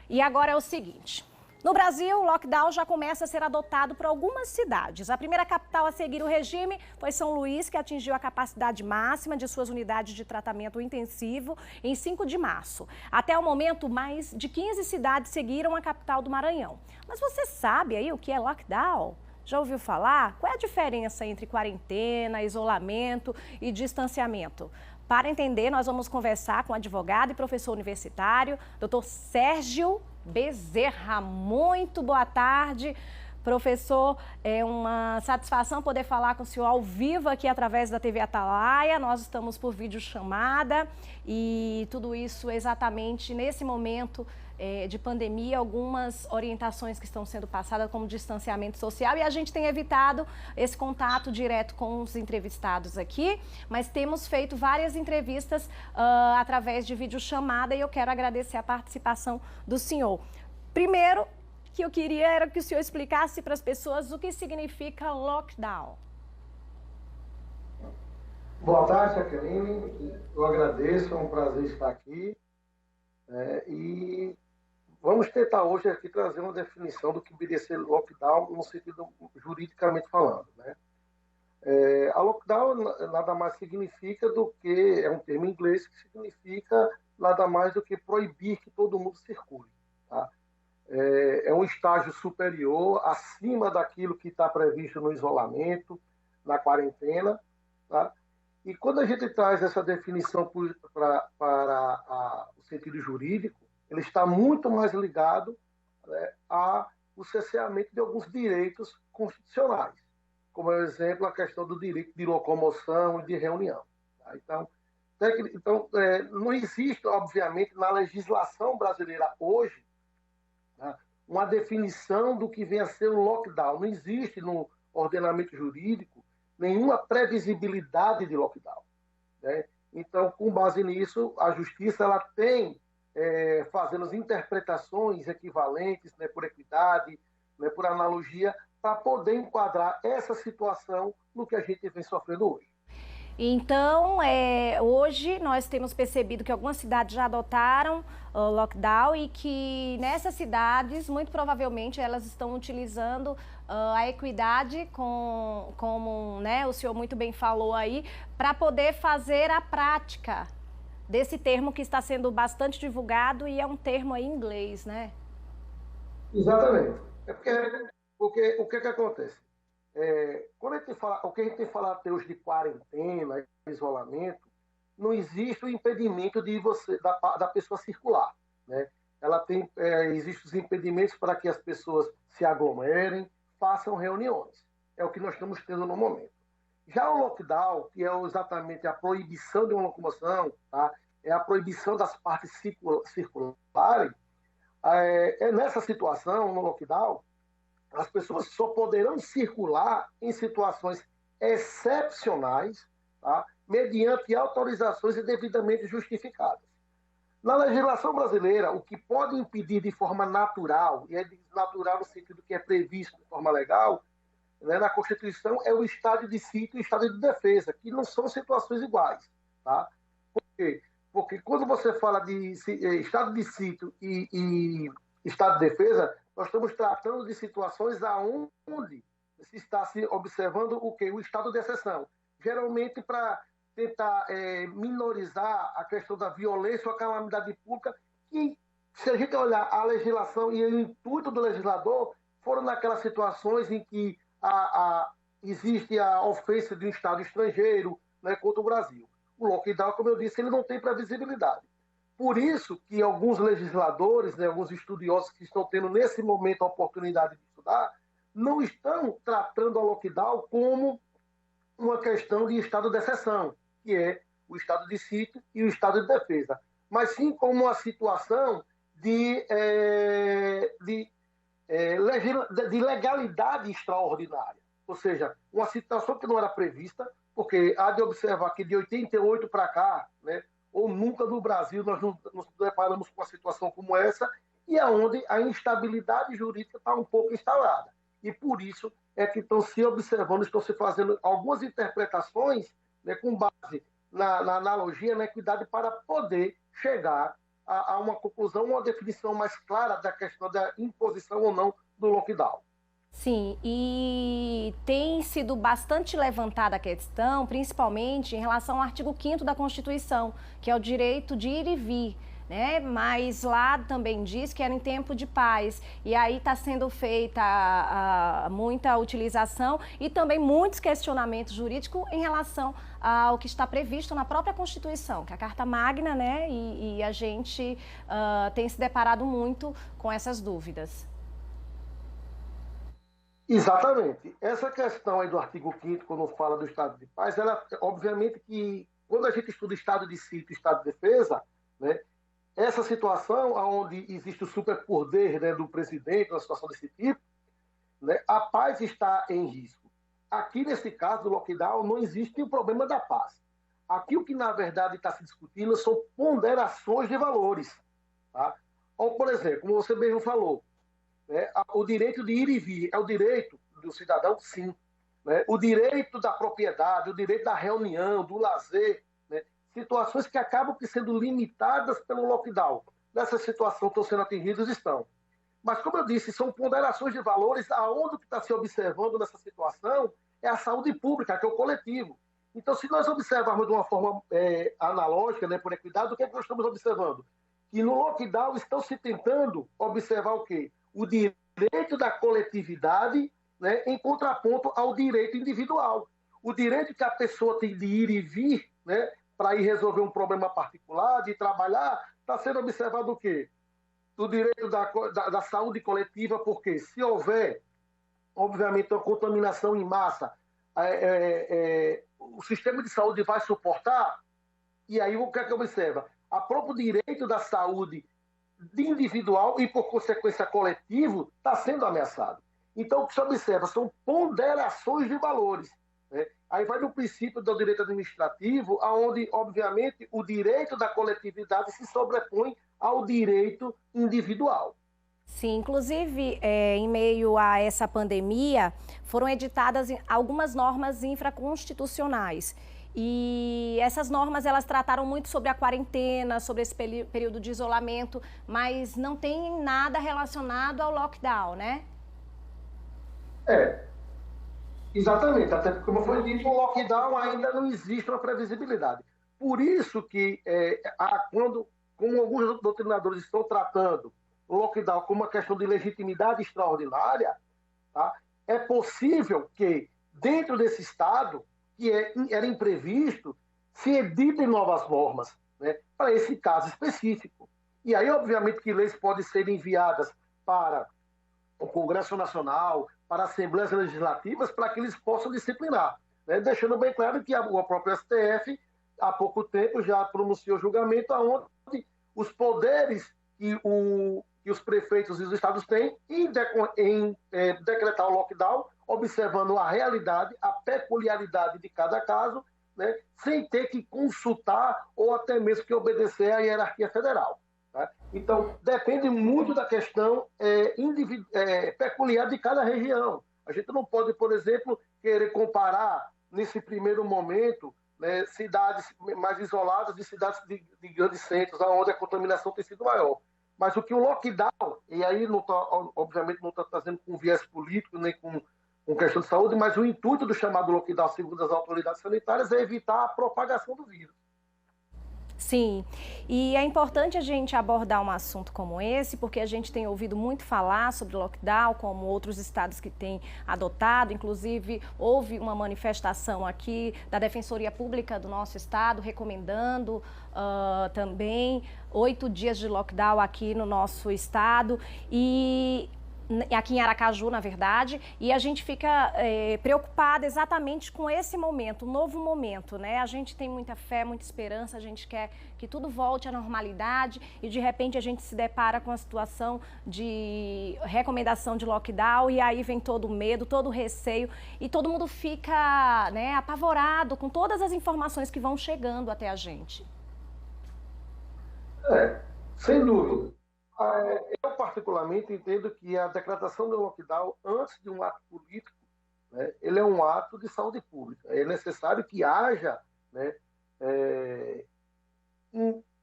E agora é o seguinte. No Brasil, o lockdown já começa a ser adotado por algumas cidades. A primeira capital a seguir o regime foi São Luís, que atingiu a capacidade máxima de suas unidades de tratamento intensivo em 5 de março. Até o momento, mais de 15 cidades seguiram a capital do Maranhão. Mas você sabe aí o que é lockdown? Já ouviu falar? Qual é a diferença entre quarentena, isolamento e distanciamento? Para entender, nós vamos conversar com o advogado e professor universitário, Dr. Sérgio Bezerra. Muito boa tarde, professor. É uma satisfação poder falar com o senhor ao vivo aqui através da TV Atalaia. Nós estamos por videochamada e tudo isso exatamente nesse momento de pandemia, algumas orientações que estão sendo passadas como distanciamento social, e a gente tem evitado esse contato direto com os entrevistados aqui, mas temos feito várias entrevistas através de videochamada e eu quero agradecer a participação do senhor. Primeiro, que eu queria era que o senhor explicasse para as pessoas o que significa lockdown. Boa tarde, Jaqueline. Eu agradeço, é um prazer estar aqui. E vamos tentar hoje aqui trazer uma definição do que deveria ser lockdown no sentido juridicamente falando, né? A lockdown nada mais significa do que, é um termo em inglês que significa nada mais do que proibir que todo mundo circule, tá? É um estágio superior, acima daquilo que está previsto no isolamento, na quarentena, tá? E quando a gente traz essa definição para o sentido jurídico, ele está muito mais ligado, né, ao cerceamento de alguns direitos constitucionais, como, por exemplo, a questão do direito de locomoção e de reunião. Tá? Então, não existe, obviamente, na legislação brasileira hoje, né, uma definição do que vem a ser um lockdown. Não existe no ordenamento jurídico nenhuma previsibilidade de lockdown, né? Então, com base nisso, a Justiça ela tem fazendo as interpretações equivalentes, né, por equidade, né, por analogia, para poder enquadrar essa situação no que a gente vem sofrendo hoje. Então, hoje nós temos percebido que algumas cidades já adotaram o lockdown e que nessas cidades, muito provavelmente, elas estão utilizando a equidade, como né, o senhor muito bem falou aí, para poder fazer a prática desse termo que está sendo bastante divulgado e é um termo aí em inglês, né? Exatamente. Porque o que acontece? Quando a gente fala, o que a gente tem falado até hoje de quarentena, isolamento, não existe o impedimento da pessoa circular, né? Existem os impedimentos para que as pessoas se aglomerem, façam reuniões. É o que nós estamos tendo no momento. Já o lockdown, que é exatamente a proibição de uma locomoção, tá? É a proibição das partes circularem. Nessa situação, no lockdown, as pessoas só poderão circular em situações excepcionais, tá? Mediante autorizações devidamente justificadas. Na legislação brasileira, o que pode impedir de forma natural, e é natural no sentido que é previsto de forma legal, né, na Constituição, é o estado de sítio e o estado de defesa, que não são situações iguais. Tá? Por quê? Porque quando você fala de estado de sítio e estado de defesa, nós estamos tratando de situações onde se está se observando o quê? O estado de exceção. Geralmente para tentar minorizar a questão da violência ou a calamidade pública, que, se a gente olhar a legislação e o intuito do legislador, foram naquelas situações em que existe a ofensa de um Estado estrangeiro, né, contra o Brasil. O lockdown, como eu disse, ele não tem previsibilidade. Por isso que alguns legisladores, né, alguns estudiosos que estão tendo nesse momento a oportunidade de estudar, não estão tratando a lockdown como uma questão de estado de exceção, que é o estado de sítio e o estado de defesa, mas sim como uma situação de legalidade extraordinária. Ou seja, uma situação que não era prevista, porque há de observar que de 88 para cá, né, ou nunca no Brasil nós nos deparamos com uma situação como essa, e aonde a instabilidade jurídica está um pouco instalada. E por isso é que estão se observando, estão se fazendo algumas interpretações, né, com base na analogia, na equidade, para poder chegar a uma conclusão, uma definição mais clara da questão da imposição ou não do lockdown. Sim, e tem sido bastante levantada a questão, principalmente em relação ao artigo 5º da Constituição, que é o direito de ir e vir, né? Mas lá também diz que era em tempo de paz, e aí está sendo feita muita utilização e também muitos questionamentos jurídicos em relação ao que está previsto na própria Constituição, que é a Carta Magna, né? E a gente tem se deparado muito com essas dúvidas. Exatamente. Essa questão aí do artigo 5º, quando fala do estado de paz, ela, obviamente que, quando a gente estuda estado de sítio e estado de defesa, né, essa situação onde existe o superpoder, né, do presidente, uma situação desse tipo, né, a paz está em risco. Aqui, nesse caso do lockdown, não existe o problema da paz. Aqui, o que, na verdade, está se discutindo são ponderações de valores. Tá? Ou, por exemplo, como você mesmo falou, né, o direito de ir e vir é o direito do cidadão, sim. Né? O direito da propriedade, o direito da reunião, do lazer, né? Situações que acabam sendo limitadas pelo lockdown. Nessa situação estão sendo atingidas, estão. Mas, como eu disse, são ponderações de valores, aonde o que está se observando nessa situação é a saúde pública, que é o coletivo. Então, se nós observarmos de uma forma analógica, né, por equidade, o que é que nós estamos observando? Que no lockdown estão se tentando observar o quê? O direito da coletividade, né, em contraponto ao direito individual. O direito que a pessoa tem de ir e vir, né, para ir resolver um problema particular, de trabalhar, está sendo observado o quê? O direito da saúde coletiva, porque se houver, obviamente, uma contaminação em massa, o sistema de saúde vai suportar, e aí o que é que observa? A próprio direito da saúde individual e, por consequência, coletivo, está sendo ameaçado. Então, o que se observa são ponderações de valores. Né? Aí vai no princípio do direito administrativo, onde, obviamente, o direito da coletividade se sobrepõe ao direito individual. Sim, inclusive, em meio a essa pandemia, foram editadas algumas normas infraconstitucionais. E essas normas, elas trataram muito sobre a quarentena, sobre esse período de isolamento, mas não tem nada relacionado ao lockdown, né? Exatamente. Até porque, como foi dito, o lockdown ainda não existe uma previsibilidade. Por isso que, como alguns doutrinadores estão tratando o lockdown como uma questão de legitimidade extraordinária, tá? É possível que, dentro desse estado, que era imprevisto, se editem novas normas, né, para esse caso específico. E aí, obviamente, que leis podem ser enviadas para o Congresso Nacional, para assembleias legislativas, para que eles possam disciplinar. Né, deixando bem claro que o próprio STF, há pouco tempo, já pronunciou julgamento onde os poderes que os prefeitos e os estados têm em decretar o lockdown, observando a realidade, a peculiaridade de cada caso, né, sem ter que consultar ou até mesmo que obedecer à hierarquia federal. Tá? Então, depende muito da questão peculiar de cada região. A gente não pode, por exemplo, querer comparar, nesse primeiro momento, né, cidades mais isoladas de cidades de grandes centros, onde a contaminação tem sido maior. Mas o que o lockdown, e aí não obviamente não está trazendo com viés político, nem com questão de saúde, mas o intuito do chamado lockdown, segundo as autoridades sanitárias, é evitar a propagação do vírus. Sim, e é importante a gente abordar um assunto como esse, porque a gente tem ouvido muito falar sobre o lockdown, como outros estados que têm adotado. Inclusive, houve uma manifestação aqui da Defensoria Pública do nosso estado, recomendando também 8 dias de lockdown aqui no nosso estado. E aqui em Aracaju, na verdade, e a gente fica preocupada exatamente com esse momento, um novo momento, né? A gente tem muita fé, muita esperança, a gente quer que tudo volte à normalidade e, de repente, a gente se depara com a situação de recomendação de lockdown e aí vem todo o medo, todo o receio e todo mundo fica, né, apavorado com todas as informações que vão chegando até a gente. Sem dúvida. Eu, particularmente, entendo que a decretação do lockdown, antes de um ato político, né, ele é um ato de saúde pública. É necessário que haja, né,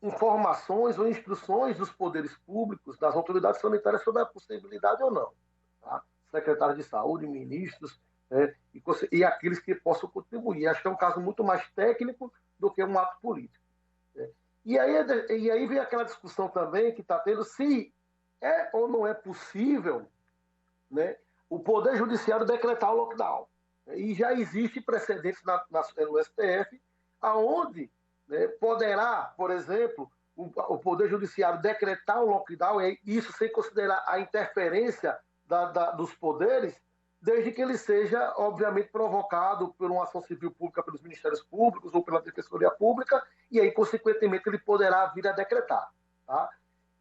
informações ou instruções dos poderes públicos, das autoridades sanitárias sobre a possibilidade ou não. Tá? Secretários de saúde, ministros, né, e aqueles que possam contribuir. Acho que é um caso muito mais técnico do que um ato político. Né? E aí vem aquela discussão também que está tendo se é ou não é possível, né, o Poder Judiciário decretar o lockdown. E já existe precedentes no STF, aonde, né, poderá, por exemplo, o Poder Judiciário decretar o lockdown, e isso sem considerar a interferência dos poderes, desde que ele seja, obviamente, provocado por uma ação civil pública pelos Ministérios Públicos ou pela Defensoria Pública, e aí, consequentemente, ele poderá vir a decretar. Tá?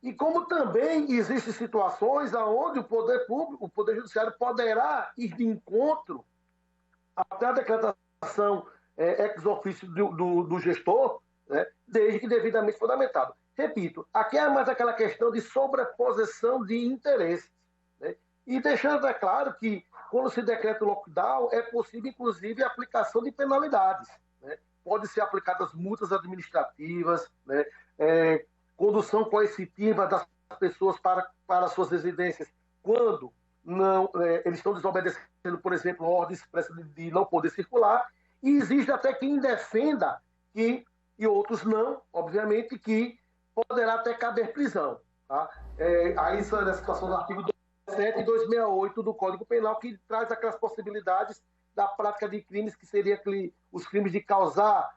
E como também existem situações onde o Poder Público, o Poder Judiciário poderá ir de encontro até a decretação ex officio do gestor, né, desde que devidamente fundamentado. Repito, aqui é mais aquela questão de sobreposição de interesses. Né? E deixando claro que, quando se decreta o lockdown, é possível, inclusive, a aplicação de penalidades. Né? Pode ser aplicadas multas administrativas, né? Condução coercitiva das pessoas para suas residências, quando não, eles estão desobedecendo, por exemplo, ordens expressas de não poder circular, e existe até quem defenda que, e outros não, obviamente, que poderá até caber prisão. Tá? Aí isso é a situação do artigo 267 e 268 do Código Penal, que traz aquelas possibilidades da prática de crimes que seriam os crimes de causar,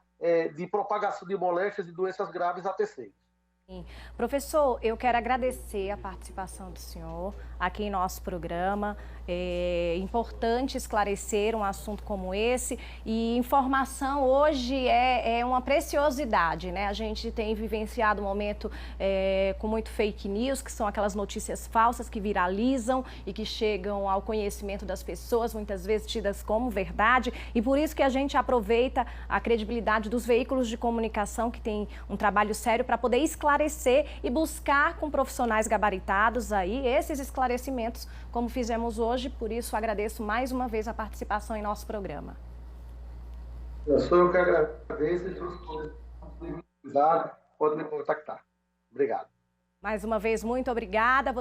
de propagação de moléstias e doenças graves a terceiros. Professor, eu quero agradecer a participação do senhor aqui em nosso programa. É importante esclarecer um assunto como esse, e informação hoje é uma preciosidade, né? A gente tem vivenciado um momento com muito fake news, que são aquelas notícias falsas que viralizam e que chegam ao conhecimento das pessoas, muitas vezes tidas como verdade, e por isso que a gente aproveita a credibilidade dos veículos de comunicação, que tem um trabalho sério para poder esclarecer e buscar com profissionais gabaritados aí esses esclarecimentos, como fizemos hoje. Por isso, agradeço mais uma vez a participação em nosso programa. Eu que agradeço, e pode me contactar. Obrigado. Mais uma vez, muito obrigada.